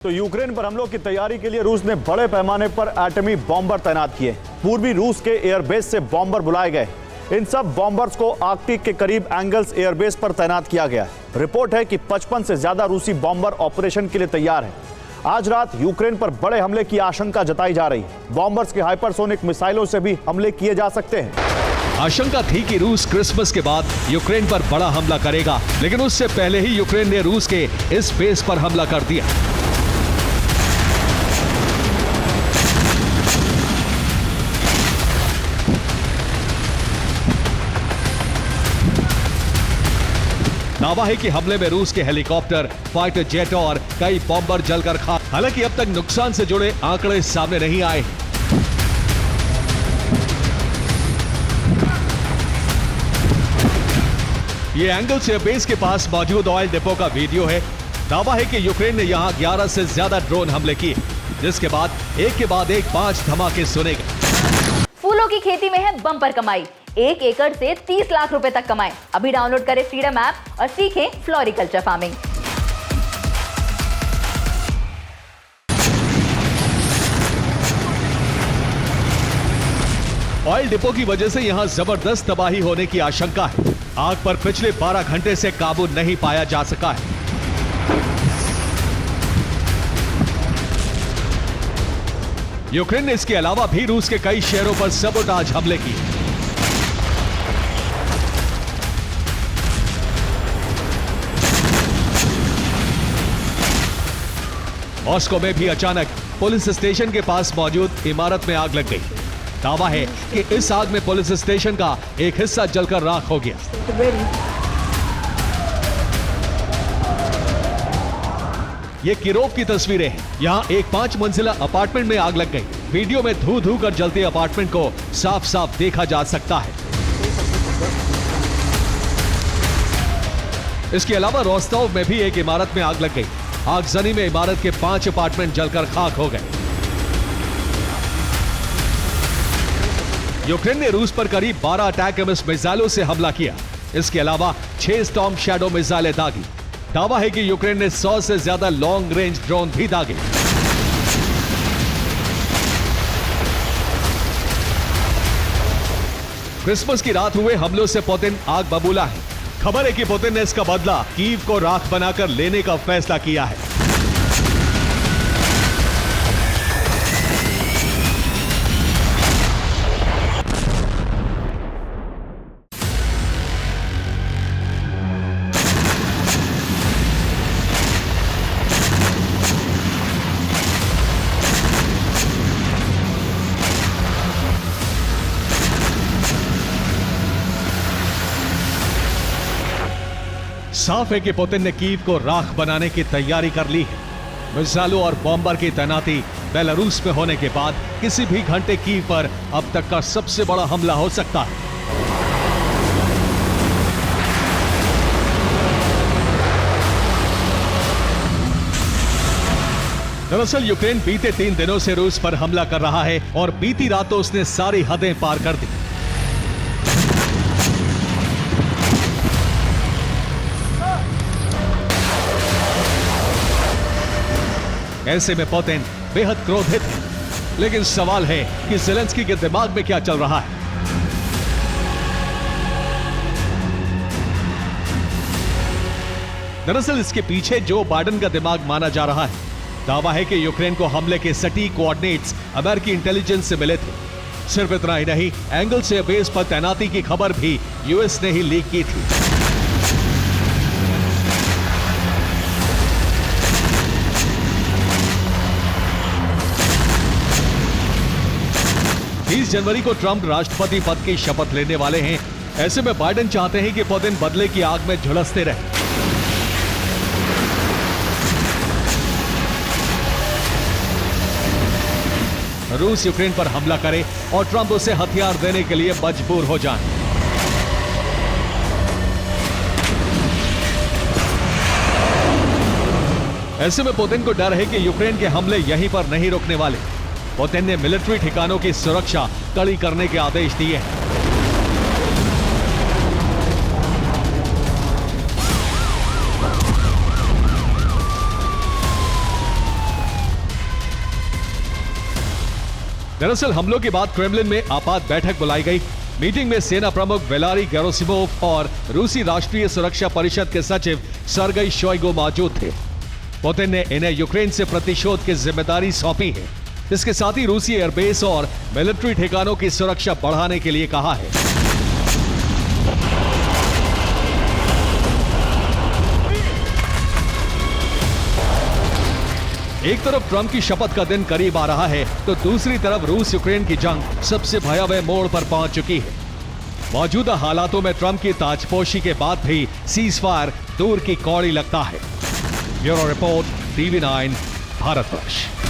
तो यूक्रेन पर हमलों की तैयारी के लिए रूस ने बड़े पैमाने पर एटमी बॉम्बर तैनात किए। पूर्वी रूस के एयरबेस से बॉम्बर बुलाए गए। इन सब बॉम्बर्स को आर्कटिक के करीब एंगल्स एयरबेस पर तैनात किया गया। रिपोर्ट है कि 55 से ज्यादा रूसी बॉम्बर ऑपरेशन के लिए तैयार हैं। आज रात यूक्रेन पर बड़े हमले की आशंका जताई जा रही है। बॉम्बर्स के हाइपरसोनिक मिसाइलों से भी हमले किए जा सकते हैं। आशंका थी कि रूस क्रिसमस के बाद यूक्रेन पर बड़ा हमला करेगा, लेकिन उससे पहले ही यूक्रेन ने रूस के इस बेस पर हमला कर दिया। दावा है कि हमले में रूस के हेलीकॉप्टर, फाइटर जेट और कई बॉम्बर जलकर खाक। हालांकि अब तक नुकसान से जुड़े आंकड़े सामने नहीं आए। ये एंगल्स एयरबेस के पास मौजूद ऑयल डिपो का वीडियो है। दावा है कि यूक्रेन ने यहां 11 से ज्यादा ड्रोन हमले किए, जिसके बाद एक के बाद एक 5 धमाके सुने गए। फूलों की खेती में है बम्पर कमाई। 1 एकड़ से 30 लाख रुपए तक कमाएं। अभी डाउनलोड करें फ्रीडम ऐप और सीखें फ्लोरिकल्चर फार्मिंग। ऑयल डिपो की वजह से यहां जबरदस्त तबाही होने की आशंका है। आग पर पिछले 12 घंटे से काबू नहीं पाया जा सका है। यूक्रेन ने इसके अलावा भी रूस के कई शहरों पर सबोटाज हमले किए। मॉस्को में भी अचानक पुलिस स्टेशन के पास मौजूद इमारत में आग लग गई। दावा है कि इस आग में पुलिस स्टेशन का एक हिस्सा जलकर राख हो गया। ये किरोव की तस्वीरें हैं। यहाँ एक 5 मंजिला अपार्टमेंट में आग लग गई। वीडियो में धू धू कर जलते अपार्टमेंट को साफ साफ देखा जा सकता है। इसके अलावा रोस्टोव में भी एक इमारत में आग लग गई। आगजनी में इमारत के 5 अपार्टमेंट जलकर खाक हो गए। यूक्रेन ने रूस पर करीब 12 अटैकम्स मिसाइलों से हमला किया। इसके अलावा 6 स्टॉर्म शैडो मिसाइलें दागी। दावा है कि यूक्रेन ने 100 से ज्यादा लॉन्ग रेंज ड्रोन भी दागे। क्रिसमस की रात हुए हमलों से पुतिन आग बबूला है। खबर है कि पुतिन ने इसका बदला कीव को राख बनाकर लेने का फैसला किया है। साफ है कि पुतिन ने कीव को राख बनाने की तैयारी कर ली है। मिसाइलों और बॉम्बर की तैनाती बेलारूस में होने के बाद किसी भी घंटे कीव पर अब तक का सबसे बड़ा हमला हो सकता है। दरअसल यूक्रेन बीते 3 दिनों से रूस पर हमला कर रहा है और बीती रात तो उसने सारी हदें पार कर दी। ऐसे में पुतिन बेहद क्रोधित है, लेकिन सवाल है कि ज़ेलेंस्की के दिमाग में क्या चल रहा है। दरअसल इसके पीछे जो बाइडेन का दिमाग माना जा रहा है। दावा है कि यूक्रेन को हमले के सटीक कोऑर्डिनेट्स अमेरिकी इंटेलिजेंस से मिले थे। सिर्फ इतना ही नहीं, एंगल्स एयरबेस पर तैनाती की खबर भी यूएस ने ही लीक की थी। जनवरी को ट्रंप राष्ट्रपति पद की शपथ लेने वाले हैं। ऐसे में बाइडेन चाहते हैं कि पुतिन बदले की आग में झुलसते रहे। रूस यूक्रेन पर हमला करे और ट्रंप उसे हथियार देने के लिए मजबूर हो जाए। ऐसे में पुतिन को डर है कि यूक्रेन के हमले यहीं पर नहीं रुकने वाले। पुतिन ने मिलिट्री ठिकानों की सुरक्षा कड़ी करने के आदेश दिए हैं। दरअसल हमलों के बाद क्रेमलिन में आपात बैठक बुलाई गई। मीटिंग में सेना प्रमुख वेलारी गेरासिमोव और रूसी राष्ट्रीय सुरक्षा परिषद के सचिव सर्गेई शोइगु मौजूद थे। पुतिन ने इन्हें यूक्रेन से प्रतिशोध की जिम्मेदारी सौंपी है। इसके साथ ही रूसी एयरबेस और मिलिट्री ठिकानों की सुरक्षा बढ़ाने के लिए कहा है। एक तरफ ट्रंप की शपथ का दिन करीब आ रहा है, तो दूसरी तरफ रूस यूक्रेन की जंग सबसे भयावह मोड़ पर पहुंच चुकी है। मौजूदा हालातों में ट्रंप की ताजपोशी के बाद भी सीजफायर दूर की कौड़ी लगता है। Bureau report, TV9, Bharatvarsh.